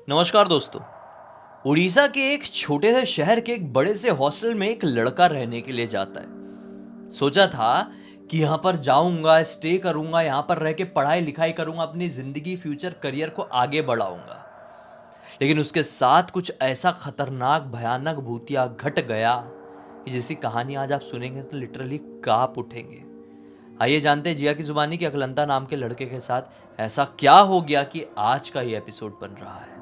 नमस्कार दोस्तों। उड़ीसा के एक छोटे से शहर के एक बड़े से हॉस्टल में एक लड़का रहने के लिए जाता है। सोचा था कि यहाँ पर जाऊंगा, स्टे करूंगा, यहाँ पर रह के पढ़ाई लिखाई करूंगा, अपनी जिंदगी, फ्यूचर, करियर को आगे बढ़ाऊंगा। लेकिन उसके साथ कुछ ऐसा खतरनाक, भयानक भूतिया घट गया कि जिसकी कहानी आज आप सुनेंगे तो लिटरली कांप उठेंगे। आइए जानते हैं जिया की जुबानी कि अकलंता नाम के लड़के के साथ ऐसा क्या हो गया कि आज का ये एपिसोड बन रहा है।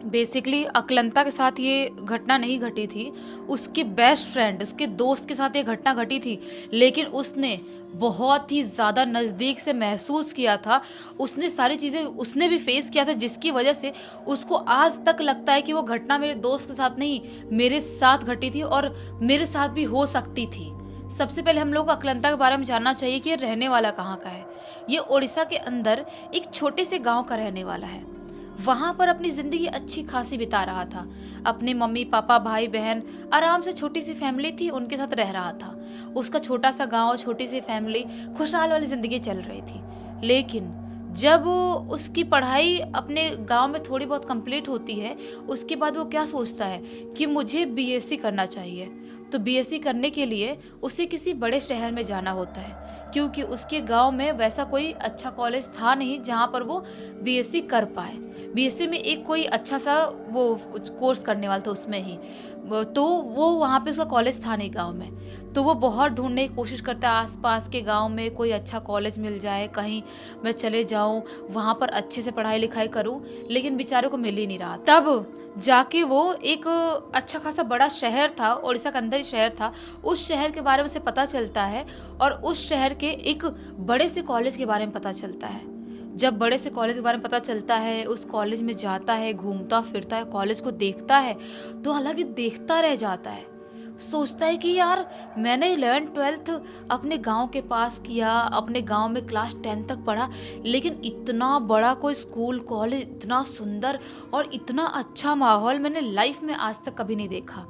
बेसिकली अकलंता के साथ ये घटना नहीं घटी थी। उसके बेस्ट फ्रेंड, उसके दोस्त के साथ ये घटना घटी थी। लेकिन उसने बहुत ही ज़्यादा नज़दीक से महसूस किया था। उसने सारी चीज़ें उसने भी फेस किया था, जिसकी वजह से उसको आज तक लगता है कि वो घटना मेरे दोस्त के साथ नहीं, मेरे साथ घटी थी और मेरे साथ भी हो सकती थी। सबसे पहले हम लोग को अकलंता के बारे में जानना चाहिए कि ये रहने वाला कहाँ का है। ये उड़ीसा के अंदर एक छोटे से गांव का रहने वाला है। वहाँ पर अपनी ज़िंदगी अच्छी खासी बिता रहा था। अपने मम्मी पापा भाई बहन, आराम से छोटी सी फैमिली थी, उनके साथ रह रहा था। उसका छोटा सा गांव, छोटी सी फैमिली, खुशहाल वाली ज़िंदगी चल रही थी। लेकिन जब उसकी पढ़ाई अपने गांव में थोड़ी बहुत कंप्लीट होती है, उसके बाद वो क्या सोचता है कि मुझे बीएससी करना चाहिए। तो बीएससी करने के लिए उसे किसी बड़े शहर में जाना होता है, क्योंकि उसके गांव में वैसा कोई अच्छा कॉलेज था नहीं जहां पर वो बीएससी कर पाए। बीएससी में एक कोई अच्छा सा वो कोर्स करने वाला था उसमें ही। तो वो वहाँ पे उसका कॉलेज था नहीं गांव में। तो वो बहुत ढूंढने की कोशिश करता है आसपास के गांव में कोई अच्छा कॉलेज मिल जाए, कहीं मैं चले जाऊं, वहाँ पर अच्छे से पढ़ाई लिखाई करूं। लेकिन बेचारे को मिल ही नहीं रहा। तब जाके वो एक अच्छा खासा बड़ा शहर था, उड़ीसा का अंदर ही शहर था, उस शहर के बारे में उसे पता चलता है। और उस शहर के एक बड़े से कॉलेज के बारे में पता चलता है। जब बड़े से कॉलेज के बारे में पता चलता है, उस कॉलेज में जाता है, घूमता फिरता है, कॉलेज को देखता है, तो हालांकि देखता रह जाता है। सोचता है कि यार, मैंने 11th-12th अपने गांव के पास किया, अपने गांव में क्लास 10 तक पढ़ा, लेकिन इतना बड़ा कोई स्कूल कॉलेज, इतना सुंदर और इतना अच्छा माहौल मैंने लाइफ में आज तक कभी नहीं देखा।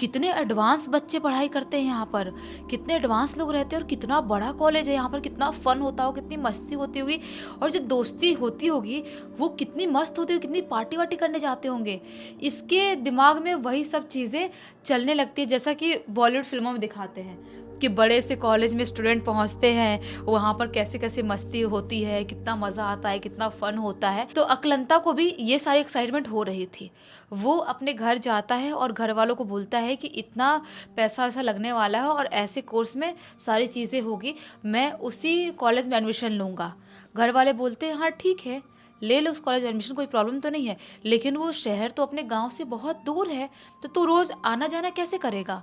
कितने एडवांस बच्चे पढ़ाई करते हैं यहाँ पर, कितने एडवांस लोग रहते हैं, और कितना बड़ा कॉलेज है यहाँ पर, कितना फन होता होगा, कितनी मस्ती होती होगी, और जो दोस्ती होती होगी वो कितनी मस्त होती होगी, कितनी पार्टी वार्टी करने जाते होंगे। इसके दिमाग में वही सब चीज़ें चलने लगती है, जैसा कि बॉलीवुड फिल्मों में दिखाते हैं कि बड़े से कॉलेज में स्टूडेंट पहुंचते हैं, वहाँ पर कैसे कैसे मस्ती होती है, कितना मज़ा आता है, कितना फन होता है। तो अकलंता को भी ये सारी एक्साइटमेंट हो रही थी। वो अपने घर जाता है और घर वालों को बोलता है कि इतना पैसा वैसा लगने वाला है और ऐसे कोर्स में सारी चीज़ें होगी, मैं उसी कॉलेज में एडमिशन लूँगा। घर वाले बोलते हैं हाँ ठीक है, ले लो उस कॉलेज में एडमिशन, कोई प्रॉब्लम तो नहीं है। लेकिन वो शहर तो अपने गांव से बहुत दूर है, तो तू रोज़ आना जाना कैसे करेगा।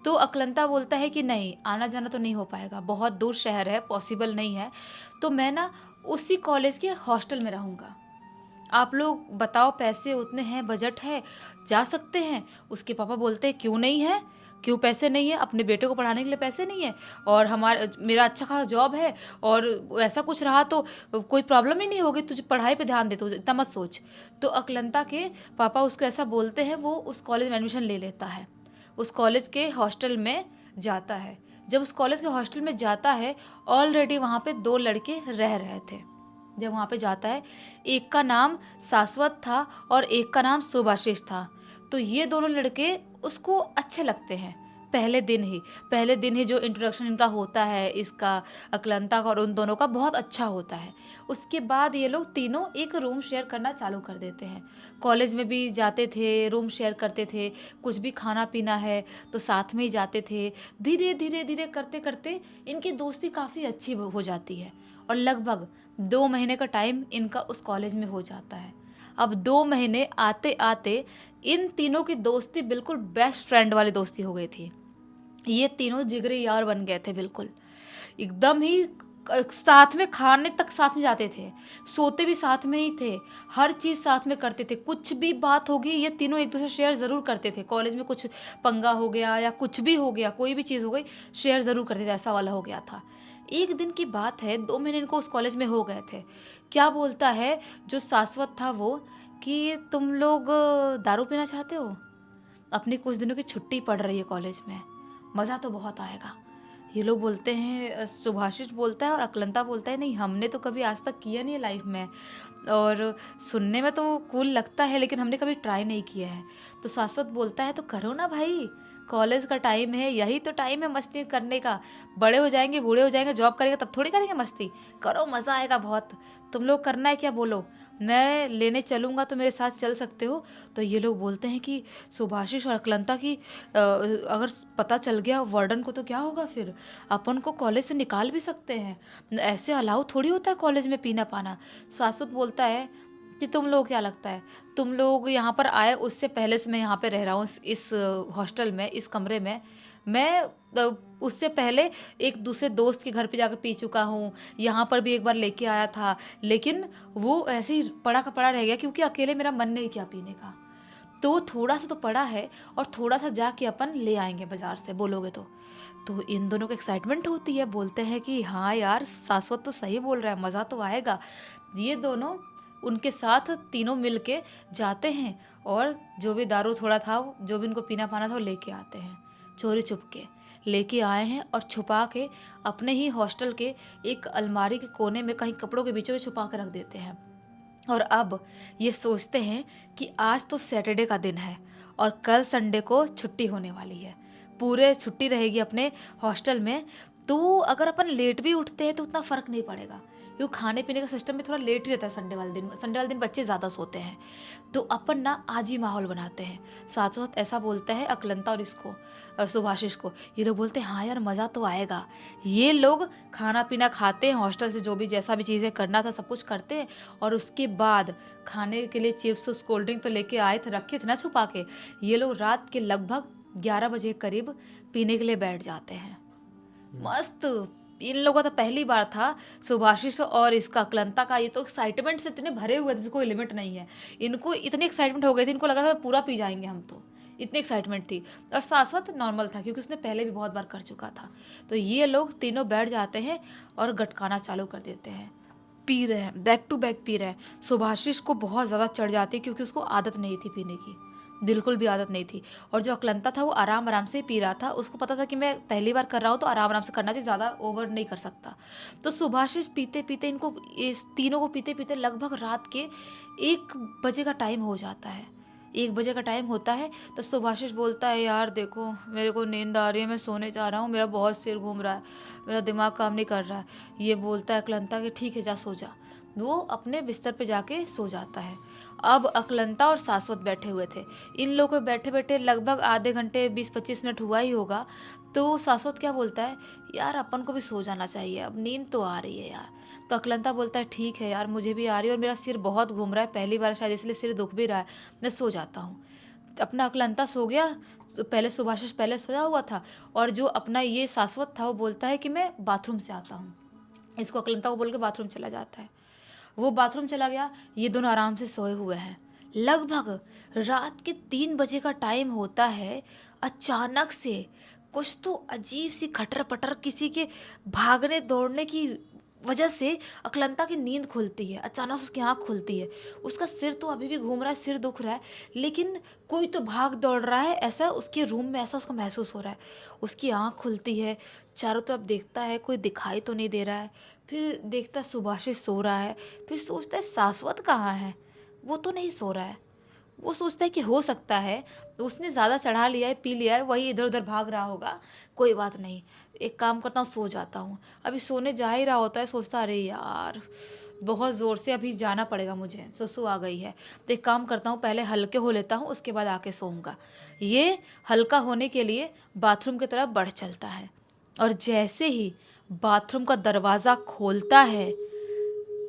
तो अकलंता बोलता है कि नहीं, आना जाना तो नहीं हो पाएगा, बहुत दूर शहर है, पॉसिबल नहीं है। तो मैं ना उसी कॉलेज के हॉस्टल में रहूँगा। आप लोग बताओ, पैसे उतने हैं, बजट है, जा सकते हैं। उसके पापा बोलते हैं क्यों नहीं है, क्यों पैसे नहीं है, अपने बेटे को पढ़ाने के लिए पैसे नहीं है, और मेरा अच्छा खासा जॉब है, और ऐसा कुछ रहा तो कोई प्रॉब्लम ही नहीं होगी, तुझे पढ़ाई पे ध्यान दे, तो इतना मत सोच। तो अकलंता के पापा उसको ऐसा बोलते हैं, वो उस कॉलेज में एडमिशन ले लेता है, उस कॉलेज के हॉस्टल में जाता है। जब उस कॉलेज के हॉस्टल में जाता है, ऑलरेडी वहाँ पे 2 लड़के रह रहे थे। जब वहाँ पे जाता है, एक का नाम शाश्वत था और एक का नाम शुभाशीष था। तो ये दोनों लड़के उसको अच्छे लगते हैं। पहले दिन ही जो इंट्रोडक्शन इनका होता है, इसका अकलंता का और उन दोनों का, बहुत अच्छा होता है। उसके बाद ये लोग तीनों एक रूम शेयर करना चालू कर देते हैं। कॉलेज में भी जाते थे, रूम शेयर करते थे, कुछ भी खाना पीना है तो साथ में ही जाते थे। धीरे धीरे धीरे करते करते इनकी दोस्ती काफ़ी अच्छी हो जाती है, और लगभग 2 महीने का टाइम इनका उस कॉलेज में हो जाता है। अब 2 महीने आते आते इन तीनों की दोस्ती बिल्कुल बेस्ट फ्रेंड वाली दोस्ती हो गई थी। ये तीनों जिगरे यार बन गए थे, बिल्कुल एकदम ही। साथ में खाने तक साथ में जाते थे, सोते भी साथ में ही थे, हर चीज़ साथ में करते थे। कुछ भी बात होगी ये तीनों एक दूसरे शेयर ज़रूर करते थे। कॉलेज में कुछ पंगा हो गया या कुछ भी हो गया, कोई भी चीज़ हो गई, शेयर ज़रूर करते थे, ऐसा वाला हो गया था। एक दिन की बात है, 2 महीने इनको उस कॉलेज में हो गए थे। क्या बोलता है जो शाश्वत था वो, कि तुम लोग दारू पीना चाहते हो, अपनी कुछ दिनों की छुट्टी पड़ रही है कॉलेज में, मज़ा तो बहुत आएगा। ये लोग बोलते हैं सुभाषिश बोलता है और अकलंता बोलता है नहीं हमने तो कभी आज तक किया नहीं है लाइफ में, और सुनने में तो कूल लगता है लेकिन हमने कभी ट्राई नहीं किया है। तो शाश्वत बोलता है तो करो ना भाई, कॉलेज का टाइम है, यही तो टाइम है मस्ती करने का। बड़े हो जाएंगे, बूढ़े हो जाएंगे, जॉब करेंगे तब थोड़ी करेंगे मस्ती। करो, मज़ा आएगा बहुत। तुम लोग करना है क्या बोलो, मैं लेने चलूँगा तो मेरे साथ चल सकते हो। तो ये लोग बोलते हैं कि सुभाषिश और अकलंता की अगर पता चल गया वार्डन को तो क्या होगा, फिर अपन को कॉलेज से निकाल भी सकते हैं। ऐसे अलाउ थोड़ी होता है कॉलेज में पीना पाना। शाश्वत बोलता है कि तुम लोग क्या लगता है, तुम लोग यहाँ पर आए उससे पहले से मैं यहाँ पे रह रहा हूँ इस हॉस्टल में, इस कमरे में। मैं उससे पहले एक दूसरे दोस्त के घर पे जाकर पी चुका हूँ, यहाँ पर भी एक बार लेके आया था, लेकिन वो ऐसे ही पड़ा का पड़ा रह गया क्योंकि अकेले मेरा मन नहीं किया पीने का। तो थोड़ा सा तो पड़ा है और थोड़ा सा जाके अपन ले आएंगे बाजार से, बोलोगे तो इन दोनों को एक्साइटमेंट होती है। बोलते हैं कि हाँ यार शाश्वत तो सही बोल रहा है, मज़ा तो आएगा। ये दोनों उनके साथ तीनों मिलके जाते हैं और जो भी दारू थोड़ा था, जो भी उनको पीना पाना था, वो लेके आते हैं। चोरी छुप के लेके आए हैं और छुपा के अपने ही हॉस्टल के एक अलमारी के कोने में कहीं कपड़ों के बीचों में छुपा के रख देते हैं। और अब ये सोचते हैं कि आज तो सैटरडे का दिन है और कल संडे को छुट्टी होने वाली है, पूरे छुट्टी रहेगी अपने हॉस्टल में। तो अगर अपन लेट भी उठते हैं तो उतना फ़र्क नहीं पड़ेगा क्योंकि खाने पीने का सिस्टम में थोड़ा लेट ही रहता है संडे वाले दिन। संडे वाले दिन बच्चे ज़्यादा सोते हैं, तो अपन ना आज ही माहौल बनाते हैं। शाश्वत ऐसा बोलता है अकलंता और इसको सुभाषिश को। ये लोग बोलते हैं हाँ यार मज़ा तो आएगा। ये लोग खाना पीना खाते हैं हॉस्टल से, जो भी जैसा भी चीज़ें करना था सब कुछ करते हैं, और उसके बाद खाने के लिए चिप्स कोल्ड ड्रिंक तो लेके आए थे, रखे थे ना छुपा के। ये लोग रात के लगभग 11 बजे करीब पीने के लिए बैठ जाते हैं। मस्त। इन लोगों का तो पहली बार था, सुभाषिश और इसका अकलंता का। ये तो एक्साइटमेंट से इतने भरे हुए थे, कोई लिमिट नहीं है। इनको इतनी एक्साइटमेंट हो गई थी, इनको लगा था पूरा पी जाएंगे हम, तो इतनी एक्साइटमेंट थी। और शाश्वत नॉर्मल था क्योंकि उसने पहले भी बहुत बार कर चुका था। तो ये लोग तीनों बैठ जाते हैं और गटकाना चालू कर देते हैं, पी रहे हैं, बैक टू बैक पी रहे हैं। सुभाषिश को बहुत ज़्यादा चढ़ जाती है क्योंकि उसको आदत नहीं थी पीने की, बिल्कुल भी आदत नहीं थी। और जो अकलंता था वो आराम आराम से पी रहा था, उसको पता था कि मैं पहली बार कर रहा हूँ तो आराम आराम से करना चाहिए, ज़्यादा ओवर नहीं कर सकता। तो सुभाषिश पीते पीते इनको, इस तीनों को पीते पीते लगभग रात के 1 बजे का टाइम हो जाता है। 1 बजे का टाइम होता है तो सुभाषिश बोलता है यार देखो मेरे को नींद आ रही है, मैं सोने जा रहा हूँ, मेरा बहुत सिर घूम रहा है, मेरा दिमाग काम नहीं कर रहा है। ये बोलता है अकलंता कि ठीक है जा सो जा। वो अपने बिस्तर पे जाके सो जाता है। अब अकलंता और शाश्वत बैठे हुए थे। इन लोगों को बैठे बैठे लगभग आधे घंटे 20-25 मिनट हुआ ही होगा। तो शाश्वत क्या बोलता है, यार अपन को भी सो जाना चाहिए, अब नींद तो आ रही है यार। तो अकलंता बोलता है ठीक है यार मुझे भी आ रही है और मेरा सिर बहुत घूम रहा है, पहली बार शायद इसलिए सिर दुख भी रहा है, मैं सो जाता हूँ। अपना अकलंता सो गया, पहले सुभाषिश पहले सोया हुआ था, और जो अपना ये शाश्वत था वो बोलता है कि मैं बाथरूम से आता हूँ। इसको अकलंता को बोल के बाथरूम चला जाता है। वो बाथरूम चला गया, ये दोनों आराम से सोए हुए हैं। लगभग रात के 3 बजे का टाइम होता है। अचानक से कुछ तो अजीब सी खटर पटर किसी के भागने दौड़ने की वजह से अकलंता की नींद खुलती है। अचानक उसकी आँख खुलती है। उसका सिर तो अभी भी घूम रहा है, सिर दुख रहा है, लेकिन कोई तो भाग दौड़ रहा है, ऐसा उसके रूम में ऐसा उसको महसूस हो रहा है। उसकी आँख खुलती है, चारों तरफ देखता है, कोई दिखाई तो नहीं दे रहा है। फिर देखता सुभाषिश सो रहा है। फिर सोचता है शाश्वत कहाँ है, वो तो नहीं सो रहा है। वो सोचता है कि हो सकता है तो उसने ज़्यादा चढ़ा लिया है, पी लिया है, वही इधर उधर भाग रहा होगा, कोई बात नहीं, एक काम करता हूँ सो जाता हूँ। अभी सोने जा ही रहा होता है, सोचता अरे यार बहुत ज़ोर से अभी जाना पड़ेगा मुझे, सुसु आ गई है, तो एक काम करता हूँ पहले हल्के हो लेता हूँ, उसके बाद आके सोऊंगा। ये हल्का होने के लिए बाथरूम की तरफ बढ़ चलता है, और जैसे ही बाथरूम का दरवाज़ा खोलता है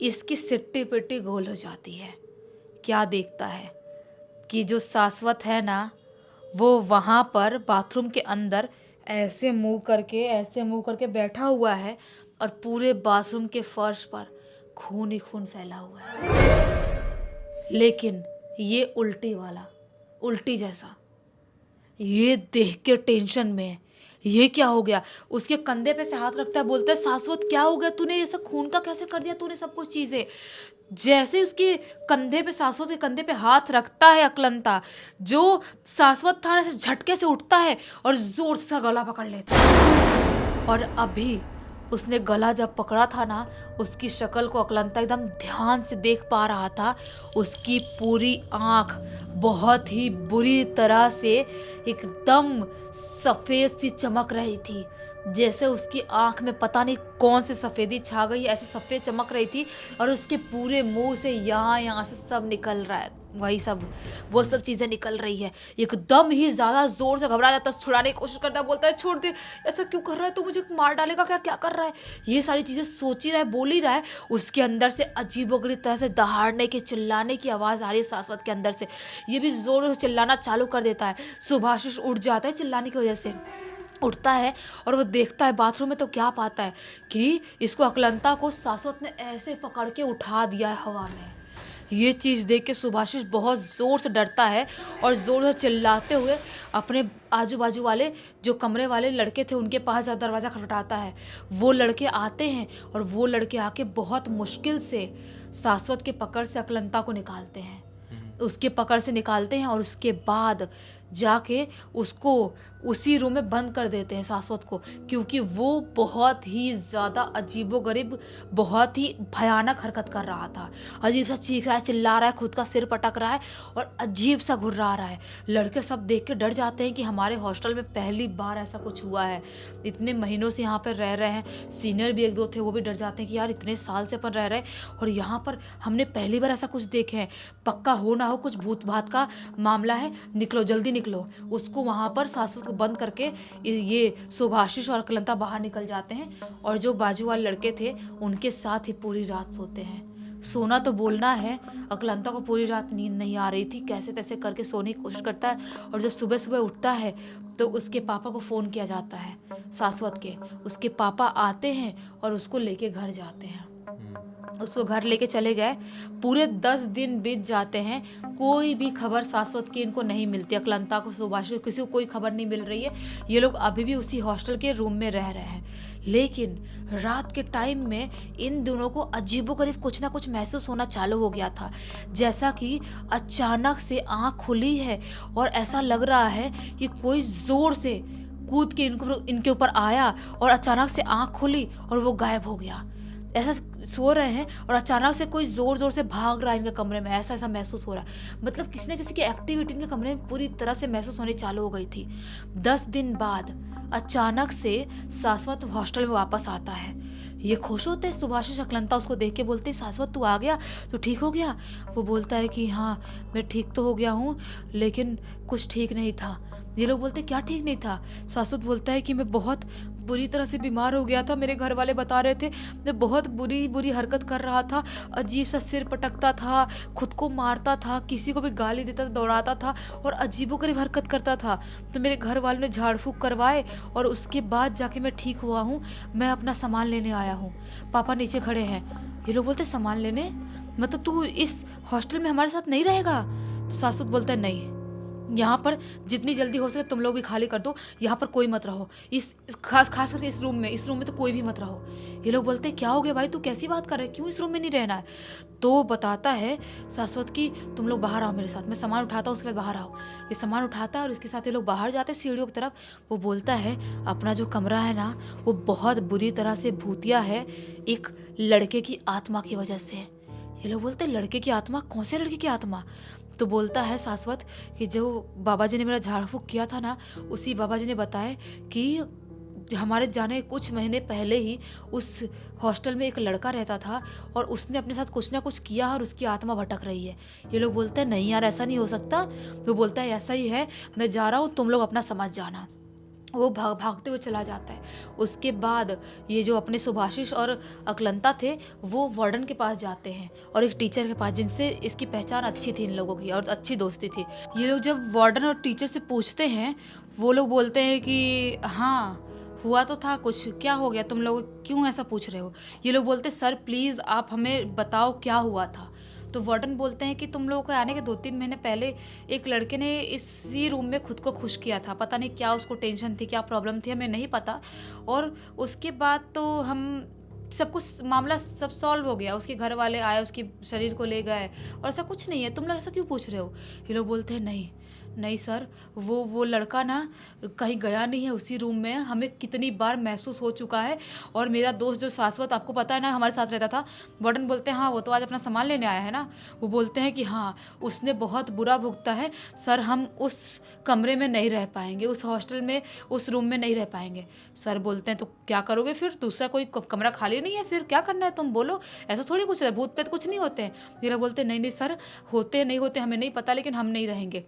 इसकी सिट्टी पिट्टी गोल हो जाती है। क्या देखता है कि जो शाश्वत है ना, वो वहाँ पर बाथरूम के अंदर ऐसे मुंह करके बैठा हुआ है, और पूरे बाथरूम के फर्श पर खून ही खून फैला हुआ है, लेकिन ये उल्टी वाला, उल्टी जैसा। ये देख के टेंशन में है, ये क्या हो गया। उसके कंधे पे से हाथ रखता है, बोलता है शाश्वत क्या हो गया, तूने ये सब खून का कैसे कर दिया तूने सब कुछ चीज़ें। जैसे ही उसके कंधे पे, शाश्वत के कंधे पे हाथ रखता है अकलंता, जो शाश्वत था ऐसे झटके से उठता है और जोर से गला पकड़ लेता है। और अभी उसने गला जब पकड़ा था ना, उसकी शक्ल को अकलंता एकदम ध्यान से देख पा रहा था। उसकी पूरी आँख बहुत ही बुरी तरह से एकदम सफ़ेद सी चमक रही थी। जैसे उसकी आँख में पता नहीं कौन सी सफ़ेदी छा गई, ऐसी सफ़ेद चमक रही थी। और उसके पूरे मुँह से यहाँ से सब निकल रहा है, वही सब, वो सब चीज़ें निकल रही है। एकदम ही ज़्यादा ज़ोर से घबरा जाता है, छुड़ाने की कोशिश करता है, बोलता है छोड़ दे, ऐसा क्यों कर रहा है, तू मुझे मार डालेगा क्या, क्या कर रहा है। ये सारी चीज़ें सोच ही रहा है, बोल ही रहा है। उसके अंदर से अजीबोगरीब तरह से दहाड़ने की, चिल्लाने की आवाज़ आ रही है शाश्वत के अंदर से। ये भी ज़ोर से चिल्लाना चालू कर देता है। सुभाषिश उठ जाता है चिल्लाने की वजह से, उठता है और वो देखता है बाथरूम में, तो क्या पाता है कि इसको, अकलंता को शाश्वत ने ऐसे पकड़ के उठा दिया है हवा में। ये चीज़ देख के सुभाषिश बहुत ज़ोर से डरता है और ज़ोर से चिल्लाते हुए अपने आजू बाजू वाले जो कमरे वाले लड़के थे उनके पास जा दरवाज़ा खटखटाता है। वो लड़के आते हैं और वो लड़के आके बहुत मुश्किल से शाश्वत के पकड़ से अकलंता को निकालते हैं। उसके पकड़ से निकालते हैं और उसके बाद जाके उसको उसी रूम में बंद कर देते हैं शाश्वत को, क्योंकि वो बहुत ही ज़्यादा अजीबोगरीब, बहुत ही भयानक हरकत कर रहा था। अजीब सा चीख रहा है, चिल्ला रहा है, खुद का सिर पटक रहा है और अजीब सा घुर्रा रहा है। लड़के सब देख के डर जाते हैं कि हमारे हॉस्टल में पहली बार ऐसा कुछ हुआ है। इतने महीनों से यहाँ पर रह रहे हैं, सीनियर भी एक दो थे, वो भी डर जाते हैं कि यार इतने साल से अपन रह रहे हैं और यहाँ पर हमने पहली बार ऐसा कुछ देखे हैं। पक्का हो ना हो कुछ भूत भात का मामला है, निकलो जल्दी निकलो। उसको वहाँ पर शाश्वत को बंद करके ये सुभाषिश और अकलंता बाहर निकल जाते हैं और जो बाजू वाले लड़के थे उनके साथ ही पूरी रात सोते हैं। सोना तो बोलना है, अकलंता को पूरी रात नींद नहीं आ रही थी, कैसे तैसे करके सोने की कोशिश करता है। और जब सुबह सुबह उठता है तो उसके पापा को फ़ोन किया जाता है, शाश्वत के। उसके पापा आते हैं और उसको लेके घर जाते हैं। उसको घर लेके चले गए। पूरे 10 दिन बीत जाते हैं, कोई भी खबर शाश्वत की इनको नहीं मिलती। अकलंता को, सुभाषिश को, किसी को कोई खबर नहीं मिल रही है। ये लोग अभी भी उसी हॉस्टल के रूम में रह रहे हैं। लेकिन रात के टाइम में इन दोनों को अजीबोगरीब कुछ ना कुछ महसूस होना चालू हो गया था, जैसा कि अचानक से आँख खुली है और ऐसा लग रहा है कि कोई ज़ोर से कूद के इनके ऊपर आया और अचानक से आँख खुली और वो गायब हो गया। ऐसा सो रहे हैं और अचानक से कोई ज़ोर ज़ोर से भाग रहा है इनके कमरे में, ऐसा ऐसा महसूस हो रहा है। मतलब किसी न किसी की एक्टिविटी इनके कमरे में पूरी तरह से महसूस होनी चालू हो गई थी। 10 दिन बाद अचानक से शाश्वत हॉस्टल में वापस आता है। ये खुश होते हैं, सुभाषिश अकलंता उसको देख के बोलते हैं, शाश्वत तू आ गया, तू ठीक हो गया। वो बोलता है कि हाँ मैं ठीक तो हो गया हूँ, लेकिन कुछ ठीक नहीं था। ये लोग बोलते क्या ठीक नहीं था। शाश्वत बोलता है कि मैं बहुत बुरी तरह से बीमार हो गया था, मेरे घर वाले बता रहे थे मैं बहुत बुरी बुरी हरकत कर रहा था, अजीब सा सिर पटकता था, खुद को मारता था, किसी को भी गाली देता था, दौड़ाता था और अजीबोगरीब हरकत करता था। तो मेरे घर वालों ने झाड़ फूँक करवाए और उसके बाद जाके मैं ठीक हुआ हूँ। मैं अपना सामान लेने आया हूँ। पापा नीचे खड़े हैं। ये लोग बोलते सामान लेने, मतलब तू इस हॉस्टल में हमारे साथ नहीं रहेगा। तो शाश्वत बोलता है नहीं, यहाँ पर जितनी जल्दी हो सके तुम लोग भी खाली कर दो, यहाँ पर कोई मत रहो, इस खास करके इस रूम में तो कोई भी मत रहो। ये लोग बोलते हैं क्या हो गया भाई, तू कैसी बात कर रहे है, क्यों इस रूम में नहीं रहना है। तो बताता है शाश्वत की तुम लोग बाहर आओ मेरे साथ, मैं सामान उठाता हूँ उसके बाद बाहर आओ। ये सामान उठाता है और इसके साथ ये लोग बाहर जाते हैं सीढ़ियों की तरफ। वो बोलता है अपना जो कमरा है ना वो बहुत बुरी तरह से भूतिया है, एक लड़के की आत्मा की वजह से। ये लोग बोलते हैं लड़के की आत्मा, कौन से लड़के की आत्मा। तो बोलता है शाश्वत कि जो बाबा जी ने मेरा झाड़ फूँक किया था ना, उसी बाबा जी ने बताया कि हमारे जाने के कुछ महीने पहले ही उस हॉस्टल में एक लड़का रहता था और उसने अपने साथ कुछ ना कुछ किया और उसकी आत्मा भटक रही है। ये लोग बोलते हैं नहीं यार ऐसा नहीं हो सकता। वो बोलता है ऐसा ही है, मैं जा रहा हूँ, तुम लोग अपना समझ जाना। वो भागते हुए चला जाता है। उसके बाद ये जो अपने सुभाषिश और अकलंता थे वो वार्डन के पास जाते हैं और एक टीचर के पास, जिनसे इसकी पहचान अच्छी थी इन लोगों की और अच्छी दोस्ती थी। ये लोग जब वार्डन और टीचर से पूछते हैं, वो लोग बोलते हैं कि हाँ हुआ तो था कुछ, क्या हो गया, तुम लोग क्यों ऐसा पूछ रहे हो। ये लोग बोलते सर प्लीज़ आप हमें बताओ क्या हुआ था। तो वार्डन बोलते हैं कि तुम लोगों के आने के 2-3 महीने पहले एक लड़के ने इसी रूम में खुद को खुश किया था। पता नहीं क्या उसको टेंशन थी, क्या प्रॉब्लम थी, हमें नहीं पता। और उसके बाद तो हम सब कुछ मामला सब सॉल्व हो गया। उसके घर वाले आए, उसके शरीर को ले गए और ऐसा कुछ नहीं है, तुम लोग ऐसा क्यों पूछ रहे हो। ये लोग बोलते हैं नहीं नहीं सर, वो लड़का ना कहीं गया नहीं है, उसी रूम में है, हमें कितनी बार महसूस हो चुका है। और मेरा दोस्त जो शाश्वत, आपको पता है ना, हमारे साथ रहता था, वार्डन बोलते हैं हाँ वो तो आज अपना सामान लेने आया है ना, वो बोलते हैं कि हाँ उसने बहुत बुरा भुगता है सर, हम उस कमरे में नहीं रह पाएंगे, उस हॉस्टल में, उस रूम में नहीं रह पाएंगे। सर बोलते हैं तो क्या करोगे फिर, दूसरा कोई कमरा खाली नहीं है, फिर क्या करना है तुम बोलो, ऐसा थोड़ी कुछ है, भूत प्रेत कुछ नहीं होते हैं। ये लोग बोलते हैं नहीं नहीं सर, होते नहीं होते हमें नहीं पता, लेकिन हम नहीं रहेंगे।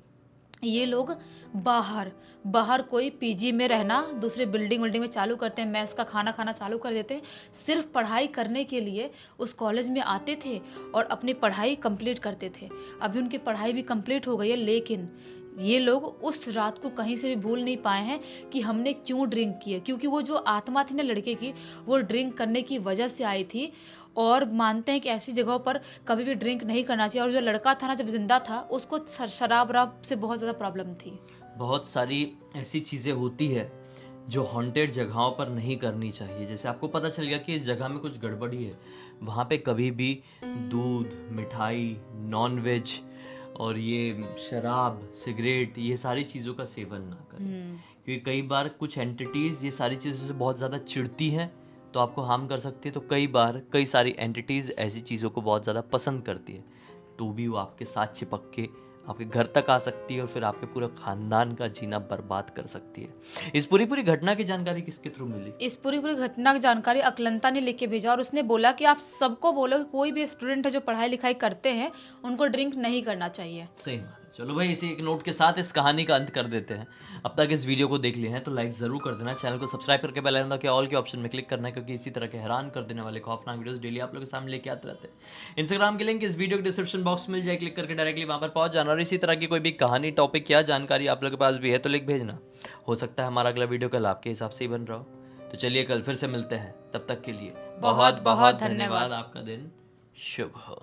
ये लोग बाहर बाहर कोई पीजी में रहना, दूसरे बिल्डिंग में चालू करते हैं, मैस का खाना खाना चालू कर देते हैं, सिर्फ पढ़ाई करने के लिए उस कॉलेज में आते थे और अपनी पढ़ाई कंप्लीट करते थे। अभी उनकी पढ़ाई भी कंप्लीट हो गई है, लेकिन ये लोग उस रात को कहीं से भी भूल नहीं पाए हैं कि हमने क्यों ड्रिंक की है, क्योंकि वो जो आत्मा थी ना लड़के की, वो ड्रिंक करने की वजह से आई थी। और मानते हैं कि ऐसी जगहों पर कभी भी ड्रिंक नहीं करना चाहिए। और जो लड़का था ना, जब जिंदा था, उसको शराब वराब से बहुत ज़्यादा प्रॉब्लम थी। बहुत सारी ऐसी चीज़ें होती है जो हॉन्टेड जगहों पर नहीं करनी चाहिए। जैसे आपको पता चल गया कि इस जगह में कुछ गड़बड़ी है, वहाँ पे कभी भी दूध, मिठाई, नॉन वेज और ये शराब, सिगरेट, ये सारी चीज़ों का सेवन ना करें। क्योंकि कई बार कुछ एंटिटीज़ ये सारी चीज़ों से बहुत ज़्यादा चिढ़ती हैं तो आपको हार्म कर सकती है। तो कई बार कई सारी एंटिटीज़ ऐसी चीज़ों को बहुत ज़्यादा पसंद करती है, तो भी वो आपके साथ चिपक के आपके घर तक आ सकती है और फिर आपके पूरे खानदान का जीना बर्बाद कर सकती है। इस पूरी घटना की जानकारी किसके थ्रू मिली? इस पूरी घटना की जानकारी अकलंता ने लिख के भेजा, और उसने बोला कि आप सबको बोलो कि कोई भी स्टूडेंट है जो पढ़ाई लिखाई करते हैं, उनको ड्रिंक नहीं करना चाहिए। सही बात है। चलो भाई, इसी एक नोट के साथ इस कहानी का अंत कर देते हैं। अब तक इस वीडियो को देख लिए हैं तो लाइक ज़रूर कर देना, चैनल को सब्सक्राइब करके बेल आइकन के ऑल के ऑप्शन में क्लिक करना है, क्योंकि इसी तरह के हैरान कर देने वाले खौफनाक वीडियोस डेली आप लोगों के सामने लेके आते रहते हैं। इंस्टाग्राम की लिंक इस वीडियो के डिस्क्रिप्शन बॉक्स में मिल जाए, क्लिक करके डायरेक्टली वहाँ पर पहुंच जाना। और इसी तरह की कोई भी कहानी, टॉपिक या जानकारी आप लोगों के पास भी है तो लिख भेजना। हो सकता है हमारा अगला वीडियो कल आपके हिसाब से ही बन रहा हो। तो चलिए कल फिर से मिलते हैं, तब तक के लिए बहुत बहुत धन्यवाद। आपका दिन शुभ हो।